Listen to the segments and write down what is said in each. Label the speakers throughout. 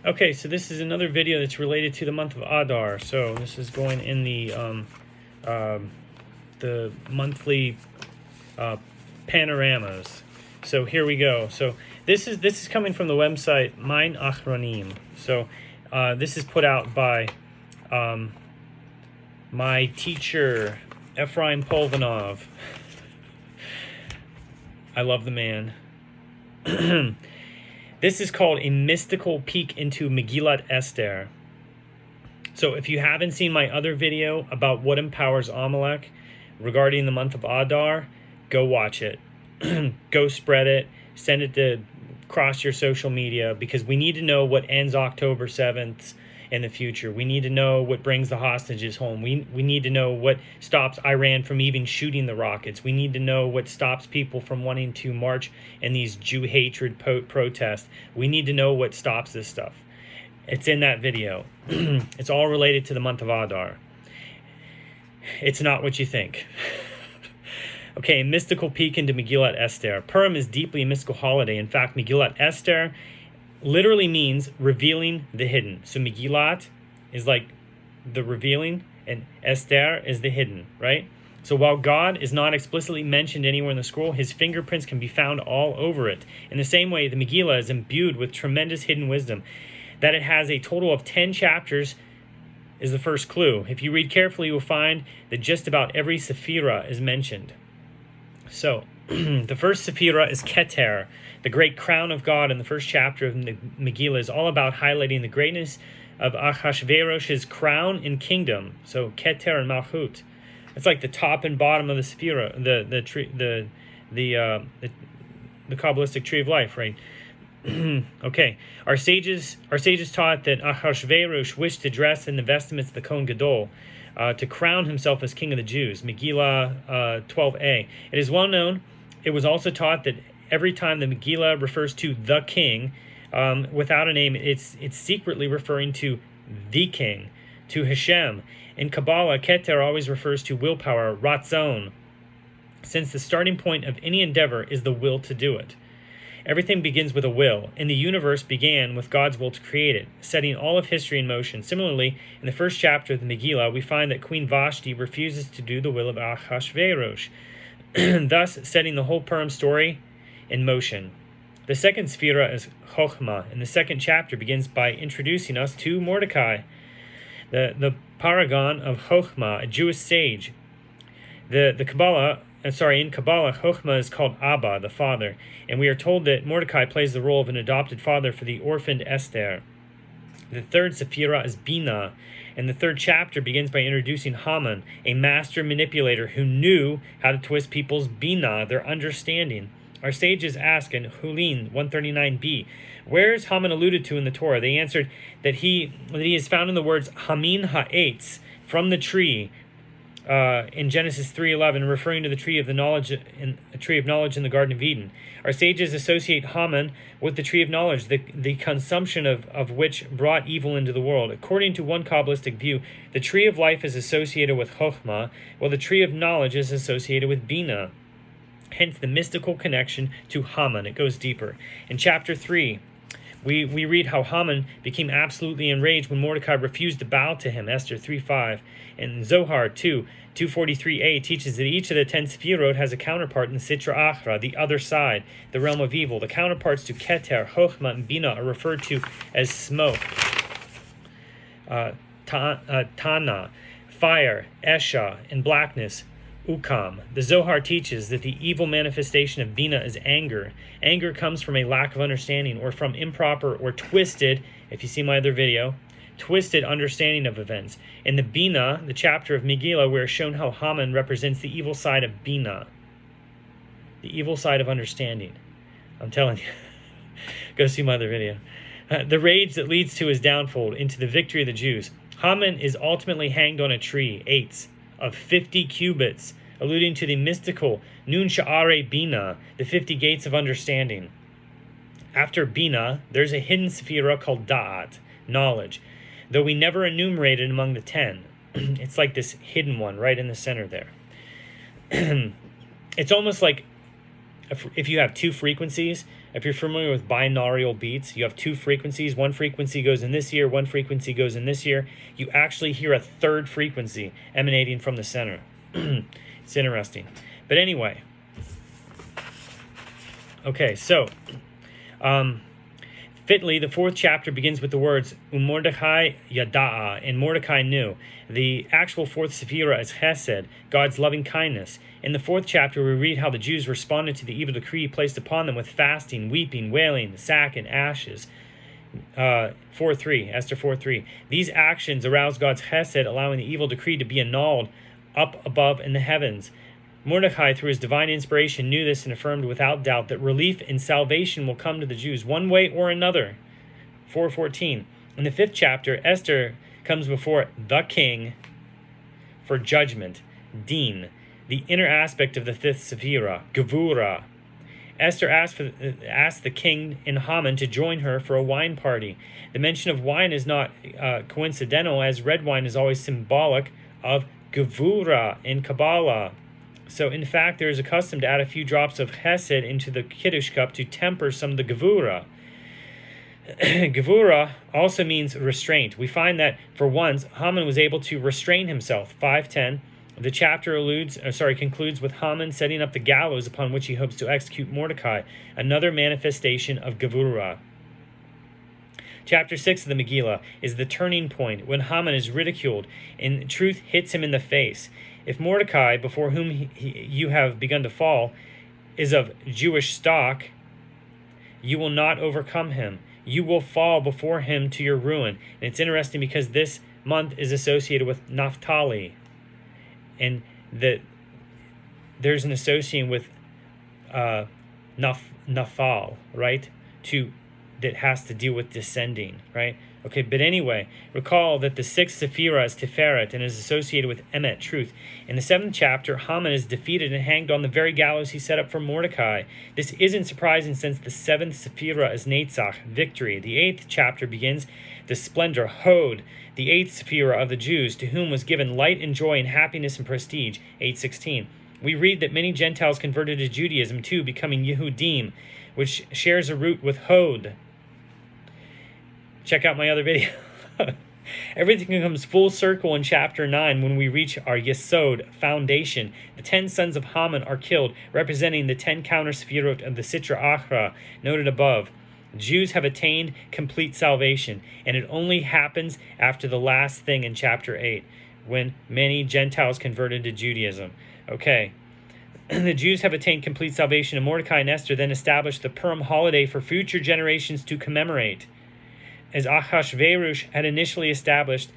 Speaker 1: Okay, so this is another video that's related to the month of Adar. So this is going in the monthly panoramas. So here we go. So this is coming from the website Mein Achronim. So this is put out by my teacher Efriam Palvanov. I love the man. This is called A Mystical Peek into Megillat Esther. So if you haven't seen my other video about what empowers Amalek regarding the month of Adar, go watch it. Go spread it. Send it to across your social media, because we need to know what ends October 7th in the future. We need to know what brings the hostages home. We need to know what stops Iran from even shooting the rockets. We need to know what stops people from wanting to march in these Jew hatred protests. We need to know what stops this stuff. It's in that video. It's all related to the month of Adar. It's not what you think. Okay, mystical peek into Megillat Esther. Purim is deeply a mystical holiday. In fact, Megillat Esther literally means revealing the hidden. So Megillat is like the revealing, and Esther is the hidden, right? So while God is not explicitly mentioned anywhere in the scroll, his fingerprints can be found all over it. In the same way, the Megillah is imbued with tremendous hidden wisdom. That it has a total of 10 chapters is the first clue. If you read carefully, you will find that just about every sephira is mentioned. So, the first sephira is Keter. The great crown of God in the first chapter of the Megillah is all about highlighting the greatness of Achashverosh's crown and kingdom. So, Keter and Malchut. It's like the top and bottom of the sephira, the Kabbalistic tree of life, right? Okay, our sages taught that Achashverosh wished to dress in the vestments of the Kohen Gadol, to crown himself as king of the Jews. Megillah 12a. It is well known. It was also taught that every time the Megillah refers to the king without a name, it's secretly referring to the king, to Hashem. In Kabbalah, Keter always refers to willpower, ratzon, since the starting point of any endeavor is the will to do it. Everything begins with a will, and the universe began with God's will to create it, setting all of history in motion. Similarly, in the first chapter of the Megillah, we find that Queen Vashti refuses to do the will of Achashverosh, thus setting the whole Purim story in motion. The second sephira is Chokhmah, and the second chapter begins by introducing us to Mordecai, the paragon of Chokhmah, a Jewish sage. In Kabbalah, Chokhmah is called Abba, the father, and we are told that Mordecai plays the role of an adopted father for the orphaned Esther. The third sephira is Bina, and the third chapter begins by introducing Haman, a master manipulator who knew how to twist people's Bina, their understanding. Our sages ask in Hulin 139b, where is Haman alluded to in the Torah? They answered that he is found in the words Hamin ha'etz, from the tree, in Genesis 3:11, referring to the tree of knowledge in the Garden of Eden. Our sages associate Haman with the tree of knowledge, the consumption of which brought evil into the world. According to one Kabbalistic view, the tree of life is associated with Chokhmah, while the tree of knowledge is associated with Bina. Hence the mystical connection to Haman. It goes deeper. In chapter 3, we read how Haman became absolutely enraged when Mordecai refused to bow to him, Esther 3:5. And Zohar 2:243a teaches that each of the 10 sephirot has a counterpart in the Sitra Achra, the other side, the realm of evil. The counterparts to Keter, Chokhmah, and Bina are referred to as smoke, Tana, fire, Esha, and blackness, Ukam. The Zohar teaches that the evil manifestation of Bina is anger. Anger comes from a lack of understanding, or from improper or twisted, if you see my other video, twisted understanding of events. In the Bina, the chapter of Megillah, we are shown how Haman represents the evil side of Bina, the evil side of understanding. I'm telling you. Go see my other video. The rage that leads to his downfall, into the victory of the Jews. Haman is ultimately hanged on a tree, 8 of 50 cubits, alluding to the mystical Nun Sha'are Bina, the 50 gates of understanding. After Bina, there's a hidden sephira called Da'at, knowledge, though we never enumerate it among the 10. It's like this hidden one right in the center there. It's almost like if you have two frequencies, if you're familiar with binaural beats, you have two frequencies. One frequency goes in this ear, one frequency goes in this ear. You actually hear a third frequency emanating from the center. It's interesting. But anyway, okay, so fitly, the 4th chapter begins with the words Mordechai Yada'a, and Mordecai knew. The actual 4th Sephira is Chesed, God's loving kindness. In the 4th chapter, we read how the Jews responded to the evil decree placed upon them with fasting, weeping, wailing, sack, and ashes. 4:3, Esther 4:3. These actions aroused God's Chesed, allowing the evil decree to be annulled up above in the heavens. Mordecai, through his divine inspiration, knew this and affirmed without doubt that relief and salvation will come to the Jews one way or another. 4:14. In the 5th chapter, Esther comes before the king for judgment, din, the inner aspect of the 5th Sephira, Gevura. Esther asked the king and Haman to join her for a wine party. The mention of wine is not coincidental, as red wine is always symbolic of Gevura in Kabbalah. So, in fact, there is a custom to add a few drops of Chesed into the Kiddush cup to temper some of the Gevura. Gevura also means restraint. We find that, for once, Haman was able to restrain himself. 5:10. The chapter concludes with Haman setting up the gallows upon which he hopes to execute Mordecai, another manifestation of Gevura. Chapter 6 of the Megillah is the turning point when Haman is ridiculed and truth hits him in the face. If Mordecai, before whom you have begun to fall, is of Jewish stock, you will not overcome him. You will fall before him to your ruin. And it's interesting because this month is associated with Naphtali. And there's an association with Naphal, right? That has to deal with descending, right? Okay, but anyway, recall that the 6th Sephira is Tiferet and is associated with Emet, truth. In the 7th chapter, Haman is defeated and hanged on the very gallows he set up for Mordecai. This isn't surprising since the 7th Sephira is Netzach, victory. The 8th chapter begins the splendor, Hod, the 8th Sephira of the Jews, to whom was given light and joy and happiness and prestige, 8:16. We read that many Gentiles converted to Judaism too, becoming Yehudim, which shares a root with Hod. Check out my other video. Everything comes full circle in chapter 9 when we reach our Yesod, foundation. The 10 sons of Haman are killed, representing the 10 counter Sephirot of the Sitra Achra, noted above. Jews have attained complete salvation, and it only happens after the last thing in chapter 8, when many Gentiles converted to Judaism. Okay. The Jews have attained complete salvation, and Mordecai and Esther then established the Purim holiday for future generations to commemorate. As Ahasuerus had initially established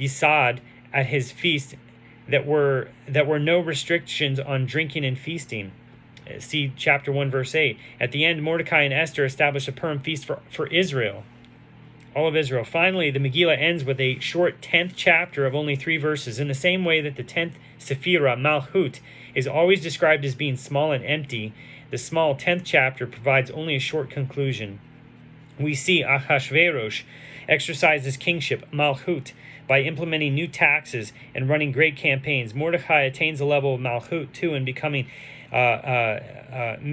Speaker 1: Yisad at his feast, that were no restrictions on drinking and feasting. See chapter 1, verse 8. At the end, Mordecai and Esther established a Purim feast for Israel, all of Israel. Finally, the Megillah ends with a short 10th chapter of only 3 verses, in the same way that the 10th Sephira, Malchut, is always described as being small and empty. The small 10th chapter provides only a short conclusion. We see Ahasuerus exercise his kingship, Malchut, by implementing new taxes and running great campaigns. Mordecai attains a level of Malchut too in becoming Mishneh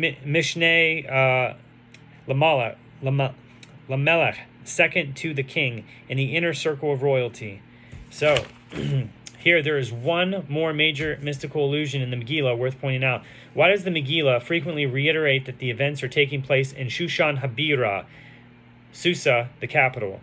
Speaker 1: Lamelech, second to the king in the inner circle of royalty. So, here there is one more major mystical allusion in the Megillah worth pointing out. Why does the Megillah frequently reiterate that the events are taking place in Shushan Habira, Susa, the capital?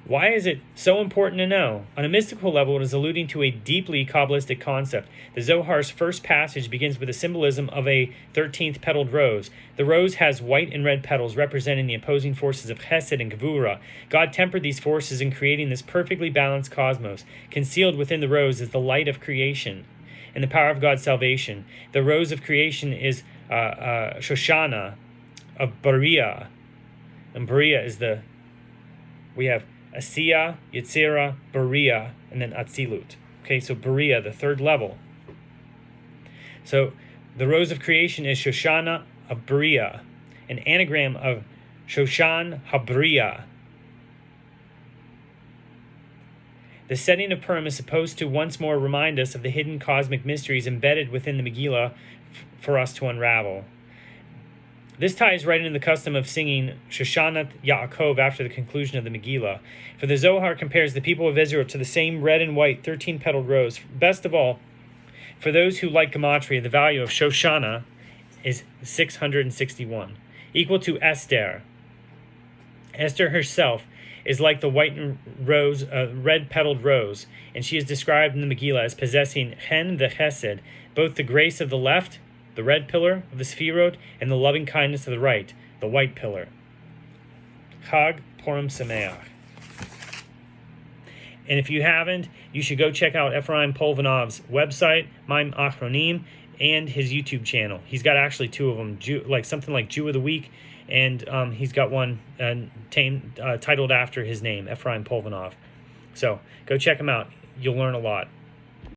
Speaker 1: Why is it so important to know? On a mystical level, it is alluding to a deeply Kabbalistic concept. The Zohar's first passage begins with a symbolism of a 13th petaled rose. The rose has white and red petals representing the opposing forces of Chesed and Gevura. God tempered these forces in creating this perfectly balanced cosmos. Concealed within the rose is the light of creation and the power of God's salvation. The rose of creation is Shoshana of Bariah. And Bariah is we have Asiya, Yetzirah, Bariah, and then Atzilut. Okay, so Bariah, the third level. So the rose of creation is Shoshana of Bariah, an anagram of Shoshan HaBariah. The setting of Purim is supposed to once more remind us of the hidden cosmic mysteries embedded within the Megillah for us to unravel. This ties right into the custom of singing Shoshanat Yaakov after the conclusion of the Megillah. For the Zohar compares the people of Israel to the same red and white 13-petaled rose. Best of all, for those who like gematria, the value of Shoshana is 661, equal to Esther. Esther herself is like the white rose, red-petaled rose, and she is described in the Megillah as possessing Chen v'Chesed, both the grace of the left, the red pillar of the Sefirot, and the loving kindness of the right, the white pillar. Chag Purim Sameach. And if you haven't, you should go check out Efriam Palvanov's website, Maim Achronim, and his YouTube channel. He's got actually two of them, something like Jew of the Week, and he's got one titled after his name, Efriam Palvanov. So go check him out. You'll learn a lot.